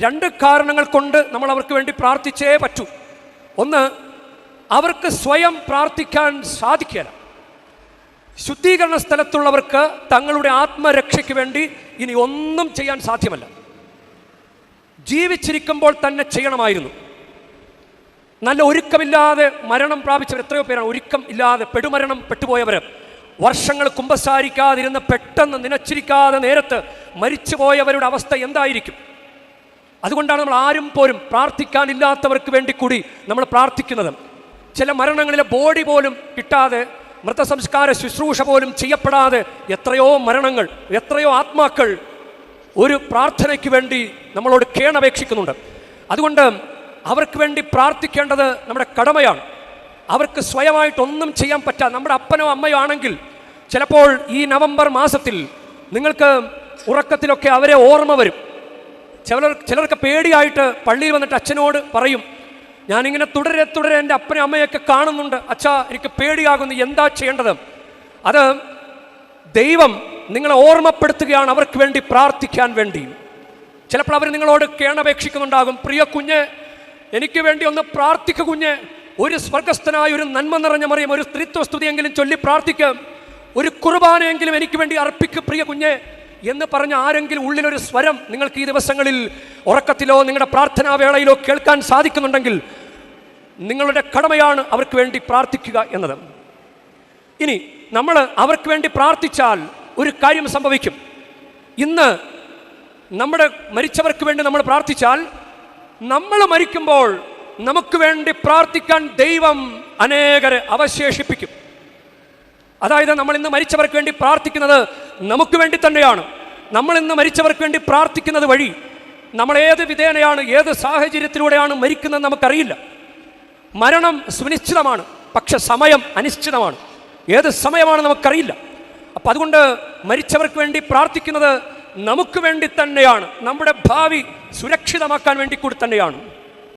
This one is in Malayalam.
രണ്ട് കാരണങ്ങൾ കൊണ്ട് നമ്മൾ അവർക്ക് വേണ്ടി പ്രാർത്ഥിച്ചേ പറ്റൂ. ഒന്ന്, അവർക്ക് സ്വയം പ്രാർത്ഥിക്കാൻ സാധിക്കില്ല. ശുദ്ധീകരണ സ്ഥലത്തുള്ളവർക്ക് തങ്ങളുടെ ആത്മരക്ഷയ്ക്ക് വേണ്ടി ഇനി ഒന്നും ചെയ്യാൻ സാധ്യമല്ല. ജീവിച്ചിരിക്കുമ്പോൾ തന്നെ ചെയ്യണമായിരുന്നു. നല്ല ഒരുക്കമില്ലാതെ മരണം പ്രാപിച്ചവർ എത്രയോ പേരാണ്. ഒരുക്കം ഇല്ലാതെ പെടുമരണം പെട്ടുപോയവർ, വർഷങ്ങൾ കുമ്പസാരിക്കാതിരുന്ന് പെട്ടെന്ന് നനച്ചിരിക്കാതെ നേരത്ത് മരിച്ചുപോയവരുടെ അവസ്ഥ എന്തായിരിക്കും? അതുകൊണ്ടാണ് നമ്മൾ ആരും പോലും പ്രാർത്ഥിക്കാനില്ലാത്തവർക്ക് വേണ്ടി കൂടി നമ്മൾ പ്രാർത്ഥിക്കുന്നത്. ചില മരണങ്ങളിലെ ബോഡി പോലും കിട്ടാതെ, മൃതസംസ്കാര ശുശ്രൂഷ പോലും ചെയ്യപ്പെടാതെ എത്രയോ മരണങ്ങൾ, എത്രയോ ആത്മാക്കൾ ഒരു പ്രാർത്ഥനയ്ക്ക് വേണ്ടി നമ്മളോട് കേണപേക്ഷിക്കുന്നുണ്ട്. അതുകൊണ്ട് അവർക്ക് വേണ്ടി പ്രാർത്ഥിക്കേണ്ടത് നമ്മുടെ കടമയാണ്. അവർക്ക് സ്വയമായിട്ടൊന്നും ചെയ്യാൻ പറ്റാതെ, നമ്മുടെ അപ്പനോ അമ്മയോ ആണെങ്കിൽ ചിലപ്പോൾ ഈ നവംബർ മാസത്തിൽ നിങ്ങൾക്ക് ഉറക്കത്തിലൊക്കെ അവരെ ഓർമ്മ വരും. ചിലർക്ക് പേടിയായിട്ട് പള്ളിയിൽ വന്നിട്ട് അച്ഛനോട് പറയും, ഞാനിങ്ങനെ തുടരെ എൻ്റെ അപ്പനെ അമ്മയൊക്കെ കാണുന്നുണ്ട്, അച്ഛാ എനിക്ക് പേടിയാകുന്നു, എന്താ ചെയ്യേണ്ടത്? അത് ദൈവം നിങ്ങളെ ഓർമ്മപ്പെടുത്തുകയാണ് അവർക്ക് വേണ്ടി പ്രാർത്ഥിക്കാൻ വേണ്ടി. ചിലപ്പോൾ അവർ നിങ്ങളോട് കേണപേക്ഷിക്കുന്നുണ്ടാകും, പ്രിയ കുഞ്ഞ് എനിക്ക് വേണ്ടി ഒന്ന് പ്രാർത്ഥിക്കുക കുഞ്ഞ്, ഒരു സ്വർഗസ്ഥനായ ഒരു നന്മ നിറഞ്ഞ മറിയം ഒരു സ്ത്രീത്വസ്തുതിയെങ്കിലും ചൊല്ലി പ്രാർത്ഥിക്കുക, ഒരു കുർബാനയെങ്കിലും എനിക്ക് വേണ്ടി അർപ്പിക്കുക പ്രിയ കുഞ്ഞ് എന്ന് പറഞ്ഞ ആരെങ്കിലും ഉള്ളിലൊരു സ്വരം നിങ്ങൾക്ക് ഈ ദിവസങ്ങളിൽ ഉറക്കത്തിലോ നിങ്ങളുടെ പ്രാർത്ഥനാ വേളയിലോ കേൾക്കാൻ സാധിക്കുന്നുണ്ടെങ്കിൽ നിങ്ങളുടെ കടമയാണ് അവർക്ക് വേണ്ടി പ്രാർത്ഥിക്കുക എന്നത്. ഇനി നമ്മൾ അവർക്ക് വേണ്ടി പ്രാർത്ഥിച്ചാൽ ഒരു കാര്യം സംഭവിക്കും. ഇന്ന് നമ്മുടെ മരിച്ചവർക്ക് വേണ്ടി നമ്മൾ പ്രാർത്ഥിച്ചാൽ നമ്മൾ മരിക്കുമ്പോൾ നമുക്ക് വേണ്ടി പ്രാർത്ഥിക്കാൻ ദൈവം അനേകരെ അവശേഷിപ്പിക്കും. അതായത് നമ്മൾ ഇന്ന് മരിച്ചവർക്ക് വേണ്ടി പ്രാർത്ഥിക്കുന്നത് നമുക്ക് വേണ്ടി തന്നെയാണ്. നമ്മൾ ഇന്ന് മരിച്ചവർക്ക് വേണ്ടി പ്രാർത്ഥിക്കുന്നത് വഴി നമ്മൾ ഏത് വിധേനയാണ്, ഏത് സാഹചര്യത്തിലൂടെയാണ് മരിക്കുന്നത് നമുക്കറിയില്ല. മരണം സുനിശ്ചിതമാണ്, പക്ഷെ സമയം അനിശ്ചിതമാണ്. ഏത് സമയമാണ് നമുക്കറിയില്ല. അപ്പം അതുകൊണ്ട് മരിച്ചവർക്ക് വേണ്ടി പ്രാർത്ഥിക്കുന്നത് നമുക്ക് വേണ്ടി തന്നെയാണ്, നമ്മുടെ ഭാവി സുരക്ഷിതമാക്കാൻ വേണ്ടി കൂടി തന്നെയാണ്.